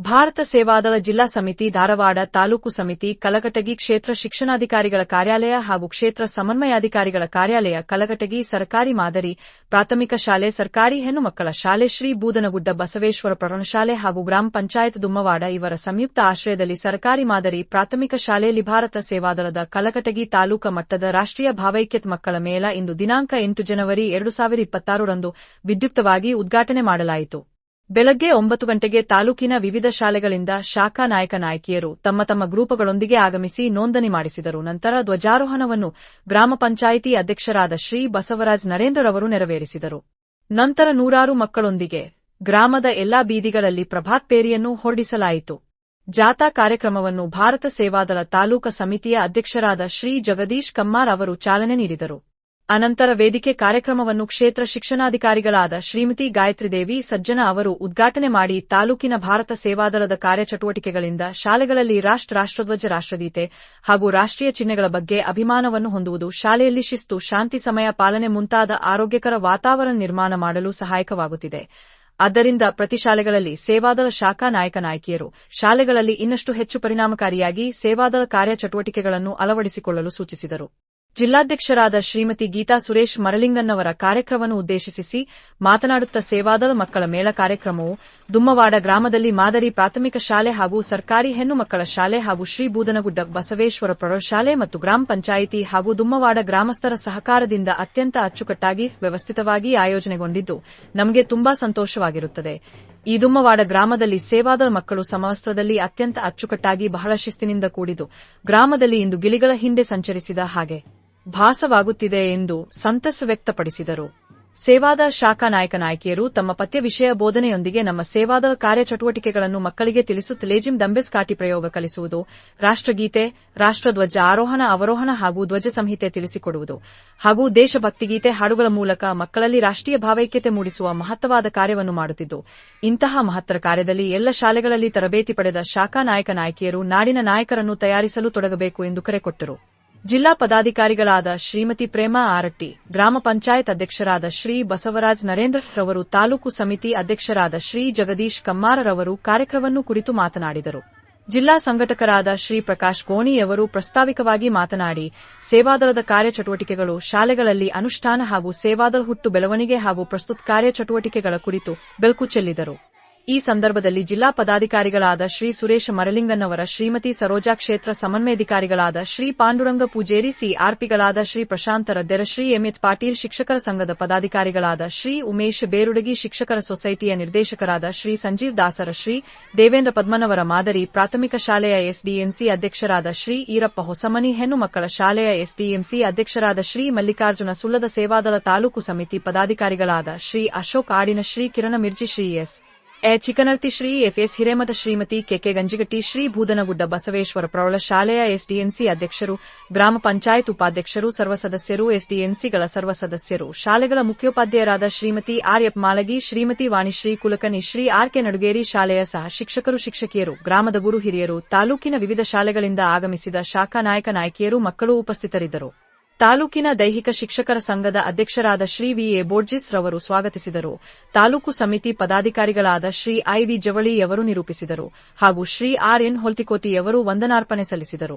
ಭಾರತ ಸೇವಾದಳ ಜಿಲ್ಲಾ ಸಮಿತಿ ಧಾರವಾಡ ತಾಲೂಕು ಸಮಿತಿ ಕಲಘಟಗಿ ಕ್ಷೇತ್ರ ಶಿಕ್ಷಣಾಧಿಕಾರಿಗಳ ಕಾರ್ಯಾಲಯ ಹಾಗೂ ಕ್ಷೇತ್ರ ಸಮನ್ವಯಾಧಿಕಾರಿಗಳ ಕಾರ್ಯಾಲಯ ಕಲಘಟಗಿ ಸರ್ಕಾರಿ ಮಾದರಿ ಪ್ರಾಥಮಿಕ ಶಾಲೆ ಸರ್ಕಾರಿ ಹೆಣ್ಣು ಮಕ್ಕಳ ಶಾಲೆ ಶ್ರೀ ಬೂದನಗುಡ್ಡ ಬಸವೇಶ್ವರ ಪ್ರೌಢಶಾಲೆ ಹಾಗೂ ಗ್ರಾಮ ಪಂಚಾಯತ್ ದುಮ್ಮವಾಡ ಇವರ ಸಂಯುಕ್ತ ಆಶ್ರಯದಲ್ಲಿ ಸರ್ಕಾರಿ ಮಾದರಿ ಪ್ರಾಥಮಿಕ ಶಾಲೆಯಲ್ಲಿ ಭಾರತ ಸೇವಾದಳದ ಕಲಘಟಗಿ ತಾಲೂಕಾ ಮಟ್ಟದ ರಾಷ್ಟ್ರೀಯ ಭಾವೈಕ್ಯತೆ ಮಕ್ಕಳ ಮೇಳ ಇಂದು ದಿನಾಂಕ 8 ಜನವರಿ 2026 ರಂದು ವಿದ್ಯುಕ್ತವಾಗಿ ಉದ್ಘಾಟನೆ ಮಾಡಲಾಯಿತು. ಬೆಳಗ್ಗೆ 9 ಗಂಟೆಗೆ ತಾಲೂಕಿನ ವಿವಿಧ ಶಾಲೆಗಳಿಂದ ಶಾಖಾ ನಾಯಕ ನಾಯಕಿಯರು ತಮ್ಮ ತಮ್ಮ ಗ್ರೂಪುಗಳೊಂದಿಗೆ ಆಗಮಿಸಿ ನೋಂದಣಿ ಮಾಡಿಸಿದರು. ನಂತರ ಧ್ವಜಾರೋಹಣವನ್ನು ಗ್ರಾಮ ಪಂಚಾಯಿತಿ ಅಧ್ಯಕ್ಷರಾದ ಶ್ರೀ ಬಸವರಾಜ್ ನರೇಂದ್ರರವರು ನೆರವೇರಿಸಿದರು. ನಂತರ ನೂರಾರು ಮಕ್ಕಳೊಂದಿಗೆ ಗ್ರಾಮದ ಎಲ್ಲಾ ಬೀದಿಗಳಲ್ಲಿ ಪ್ರಭಾತ್ ಪೇರಿಯನ್ನು ಹೊರಡಿಸಲಾಯಿತು. ಜಾಥಾ ಕಾರ್ಯಕ್ರಮವನ್ನು ಭಾರತ ಸೇವಾದಳ ತಾಲೂಕಾ ಸಮಿತಿಯ ಅಧ್ಯಕ್ಷರಾದ ಶ್ರೀ ಜಗದೀಶ್ ಕಮ್ಮಾರ್ ಅವರು ಚಾಲನೆ ನೀಡಿದರು. ಅನಂತರ ವೇದಿಕೆ ಕಾರ್ಯಕ್ರಮವನ್ನು ಕ್ಷೇತ್ರ ಶಿಕ್ಷಣಾಧಿಕಾರಿಗಳಾದ ಶ್ರೀಮತಿ ಗಾಯತ್ರಿದೇವಿ ಸಜ್ಜನ ಅವರು ಉದ್ಘಾಟನೆ ಮಾಡಿ ತಾಲೂಕಿನ ಭಾರತ ಸೇವಾದಳದ ಕಾರ್ಯಚಟುವಟಿಕೆಗಳಿಂದ ಶಾಲೆಗಳಲ್ಲಿ ರಾಷ್ಟ್ರಧ್ವಜ ರಾಷ್ಟ್ರಗೀತೆ ಹಾಗೂ ರಾಷ್ಟ್ರೀಯ ಚಿಹ್ನೆಗಳ ಬಗ್ಗೆ ಅಭಿಮಾನವನ್ನು ಹೊಂದುವುದು, ಶಾಲೆಯಲ್ಲಿ ಶಿಸ್ತು, ಶಾಂತಿ, ಸಮಯ ಪಾಲನೆ ಮುಂತಾದ ಆರೋಗ್ಯಕರ ವಾತಾವರಣ ನಿರ್ಮಾಣ ಮಾಡಲು ಸಹಾಯಕವಾಗುತ್ತಿದೆ. ಆದ್ದರಿಂದ ಪ್ರತಿ ಶಾಲೆಗಳಲ್ಲಿ ಸೇವಾದಳ ಶಾಖಾ ನಾಯಕ ನಾಯಕಿಯರು ಶಾಲೆಗಳಲ್ಲಿ ಇನ್ನಷ್ಟು ಹೆಚ್ಚು ಪರಿಣಾಮಕಾರಿಯಾಗಿ ಸೇವಾದಳ ಕಾರ್ಯಚಟುವಟಿಕೆಗಳನ್ನು ಅಳವಡಿಸಿಕೊಳ್ಳಲು ಸೂಚಿಸಿದರು. ಜಿಲ್ಲಾಧ್ಯಕ್ಷರಾದ ಶ್ರೀಮತಿ ಗೀತಾ ಸುರೇಶ್ ಮರಲಿಂಗನ್ನವರ ಕಾರ್ಯಕ್ರಮವನ್ನು ಉದ್ದೇಶಿಸಿ ಮಾತನಾಡುತ್ತಾ ಸೇವಾದಳ ಮಕ್ಕಳ ಮೇಳ ಕಾರ್ಯಕ್ರಮವು ದುಮ್ಮವಾಡ ಗ್ರಾಮದಲ್ಲಿ ಮಾದರಿ ಪ್ರಾಥಮಿಕ ಶಾಲೆ ಹಾಗೂ ಸರ್ಕಾರಿ ಹೆಣ್ಣು ಮಕ್ಕಳ ಶಾಲೆ ಹಾಗೂ ಶ್ರೀ ಬೂದನಗುಡ್ಡ ಬಸವೇಶ್ವರ ಪ್ರೌಢಶಾಲೆ ಮತ್ತು ಗ್ರಾಮ ಪಂಚಾಯಿತಿ ಹಾಗೂ ದುಮ್ಮವಾಡ ಗ್ರಾಮಸ್ಥರ ಸಹಕಾರದಿಂದ ಅತ್ಯಂತ ಅಚ್ಚುಕಟ್ಟಾಗಿ ವ್ಯವಸ್ಥಿತವಾಗಿ ಆಯೋಜನೆಗೊಂಡಿದ್ದು ನಮಗೆ ತುಂಬಾ ಸಂತೋಷವಾಗಿರುತ್ತದೆ. ಈ ದುಮ್ಮವಾಡ ಗ್ರಾಮದಲ್ಲಿ ಸೇವಾದಳ ಮಕ್ಕಳು ಸಮವಸ್ತ್ರದಲ್ಲಿ ಅತ್ಯಂತ ಅಚ್ಚುಕಟ್ಟಾಗಿ ಬಹಳ ಶಿಸ್ತಿನಿಂದ ಕೂಡಿದು ಗ್ರಾಮದಲ್ಲಿ ಇಂದು ಗಿಳಿಗಳ ಹಿಂದೆ ಸಂಚರಿಸಿದ ಹಾಗೆ ಭಾಸವಾಗುತ್ತಿದೆ ಎಂದು ಸಂತಸ ವ್ಯಕ್ತಪಡಿಸಿದರು. ಸೇವಾದಳ ಶಾಖಾ ನಾಯಕ ನಾಯಕಿಯರು ತಮ್ಮ ಪಠ್ಯ ವಿಷಯ ಬೋಧನೆಯೊಂದಿಗೆ ನಮ್ಮ ಸೇವಾದಳ ಕಾರ್ಯಚಟುವಟಿಕೆಗಳನ್ನು ಮಕ್ಕಳಿಗೆ ತಿಳಿಸುತ್ತ ಲೇಜಿಂ ದಂಬೆಸ್ ಕಾಟಿ ಪ್ರಯೋಗ ಕಲಿಸುವುದು, ರಾಷ್ಟ್ರಗೀತೆ, ರಾಷ್ಟ್ರಧ್ವಜ ಆರೋಹಣ ಅವರೋಹಣ ಹಾಗೂ ಧ್ವಜ ಸಂಹಿತೆ ತಿಳಿಸಿಕೊಡುವುದು ಹಾಗೂ ದೇಶಭಕ್ತಿಗೀತೆ ಹಾಡುಗಳ ಮೂಲಕ ಮಕ್ಕಳಲ್ಲಿ ರಾಷ್ಟ್ರೀಯ ಭಾವೈಕ್ಯತೆ ಮೂಡಿಸುವ ಮಹತ್ತವಾದ ಕಾರ್ಯವನ್ನು ಮಾಡುತ್ತಿದ್ದು, ಇಂತಹ ಮಹತ್ತರ ಕಾರ್ಯದಲ್ಲಿ ಎಲ್ಲ ಶಾಲೆಗಳಲ್ಲಿ ತರಬೇತಿ ಪಡೆದ ಶಾಖಾ ನಾಯಕ ನಾಯಕಿಯರು ನಾಡಿನ ನಾಯಕರನ್ನು ತಯಾರಿಸಲು ತೊಡಗಬೇಕು ಎಂದು ಕರೆ ಕೊಟ್ಟರು. ಜಿಲ್ಲಾ ಪದಾಧಿಕಾರಿಗಳಾದ ಶ್ರೀಮತಿ ಪ್ರೇಮಾ ಆರಟ್ಟಿ, ಗ್ರಾಮ ಪಂಚಾಯತ್ ಅಧ್ಯಕ್ಷರಾದ ಶ್ರೀ ಬಸವರಾಜ್ ನರೇಂದ್ರರವರು, ತಾಲೂಕು ಸಮಿತಿ ಅಧ್ಯಕ್ಷರಾದ ಶ್ರೀ ಜಗದೀಶ್ ಕಮ್ಮಾರರವರು ಕಾರ್ಯಕ್ರಮವನ್ನು ಕುರಿತು ಮಾತನಾಡಿದರು. ಜಿಲ್ಲಾ ಸಂಘಟಕರಾದ ಶ್ರೀ ಪ್ರಕಾಶ್ ಗೋಣಿಯವರು ಪ್ರಾಸ್ತಾವಿಕವಾಗಿ ಮಾತನಾಡಿ ಸೇವಾದಳದ ಕಾರ್ಯಚಟುವಟಿಕೆಗಳು ಶಾಲೆಗಳಲ್ಲಿ ಅನುಷ್ಠಾನ ಹಾಗೂ ಸೇವಾದಳ ಹುಟ್ಟು ಬೆಳವಣಿಗೆ ಹಾಗೂ ಪ್ರಸ್ತುತ ಕಾರ್ಯಚಟುವಟಿಕೆಗಳ ಕುರಿತು ಬೆಳಕು ಚೆಲ್ಲಿದರು. ಈ ಸಂದರ್ಭದಲ್ಲಿ ಜಿಲ್ಲಾ ಪದಾಧಿಕಾರಿಗಳಾದ ಶ್ರೀ ಸುರೇಶ ಮರಲಿಂಗನ್ನವರ, ಶ್ರೀಮತಿ ಸರೋಜಾ, ಕ್ಷೇತ್ರ ಸಮನ್ವಯಾಧಿಕಾರಿಗಳಾದ ಶ್ರೀ ಪಾಂಡುರಂಗ ಪೂಜೇರಿ, ಸಿಆರ್ಪಿಗಳಾದ ಶ್ರೀ ಪ್ರಶಾಂತ ರದ್ದೆರ, ಶ್ರೀ ಎಂಎಚ್ ಪಾಟೀಲ್, ಶಿಕ್ಷಕರ ಸಂಘದ ಪದಾಧಿಕಾರಿಗಳಾದ ಶ್ರೀ ಉಮೇಶ್ ಬೇರುಡಗಿ, ಶಿಕ್ಷಕರ ಸೊಸೈಟಿಯ ನಿರ್ದೇಶಕರಾದ ಶ್ರೀ ಸಂಜೀವ್ ದಾಸರ, ಶ್ರೀ ದೇವೇಂದ್ರ ಪದ್ಮನವರ, ಮಾದರಿ ಪ್ರಾಥಮಿಕ ಶಾಲೆಯ ಎಸ್ಡಿಎಂಸಿ ಅಧ್ಯಕ್ಷರಾದ ಶ್ರೀ ಈರಪ್ಪ ಹೊಸಮನಿ, ಹೆಣ್ಣು ಮಕ್ಕಳ ಶಾಲೆಯ ಎಸ್ಡಿಎಂಸಿ ಅಧ್ಯಕ್ಷರಾದ ಶ್ರೀ ಮಲ್ಲಿಕಾರ್ಜುನ ಸುಳ್ಳದ, ಸೇವಾದಳ ತಾಲೂಕು ಸಮಿತಿ ಪದಾಧಿಕಾರಿಗಳಾದ Shri Ashok Adina, Shri Kiran Mirji, Shri A Chikanarti, Shri FS Hiremath, Shrimati KK Ganjigatti, Shri Boodanagudda Basaveshwara ಪ್ರೌಢಶಾಲೆಯ ಎಸ್ಡಿಎನ್ಸಿ ಅಧ್ಯಕ್ಷರು, ಗ್ರಾಮ ಪಂಚಾಯತ್ ಉಪಾಧ್ಯಕ್ಷರು, ಸರ್ವ ಸದಸ್ಯರು, ಎಸ್ಡಿಎನ್ಸಿಗಳ ಸರ್ವ ಸದಸ್ಯರು, ಶಾಲೆಗಳ ಮುಖ್ಯೋಪಾಧ್ಯಾಯರಾದ ಶ್ರೀಮತಿ ಆರ್ಎಫ್ ಮಾಲಗಿ, ಶ್ರೀಮತಿ ವಾಣಿಶ್ರೀ ಕುಲಕರ್ಣಿ, ಶ್ರೀ ಆರ್ಕೆ ನಡುಗೇರಿ, ಶಾಲೆಯ ಸಹ ಶಿಕ್ಷಕರು, ಶಿಕ್ಷಕಿಯರು, ಗ್ರಾಮದ ಗುರು ಹಿರಿಯರು, ತಾಲೂಕಿನ ವಿವಿಧ ಶಾಲೆಗಳಿಂದ ಆಗಮಿಸಿದ ಶಾಖಾ ನಾಯಕ ನಾಯಕಿಯರು, ಮಕ್ಕಳು ಉಪಸ್ಥಿತರಿದ್ದರು. ತಾಲೂಕಿನ ದೈಹಿಕ ಶಿಕ್ಷಕರ ಸಂಘದ ಅಧ್ಯಕ್ಷರಾದ ಶ್ರೀ ವಿಎ ಬೋರ್ಜಿಸ್ ರವರು ಸ್ವಾಗತಿಸಿದರು. ತಾಲೂಕು ಸಮಿತಿ ಪದಾಧಿಕಾರಿಗಳಾದ ಶ್ರೀ ಐವಿ ಜವಳಿಯವರು ನಿರೂಪಿಸಿದರು ಹಾಗೂ ಶ್ರೀ ಆರ್ಎನ್ ಹೊಲ್ತಿಕೋಟಿಯವರು ವಂದನಾರ್ಪಣೆ ಸಲ್ಲಿಸಿದರು.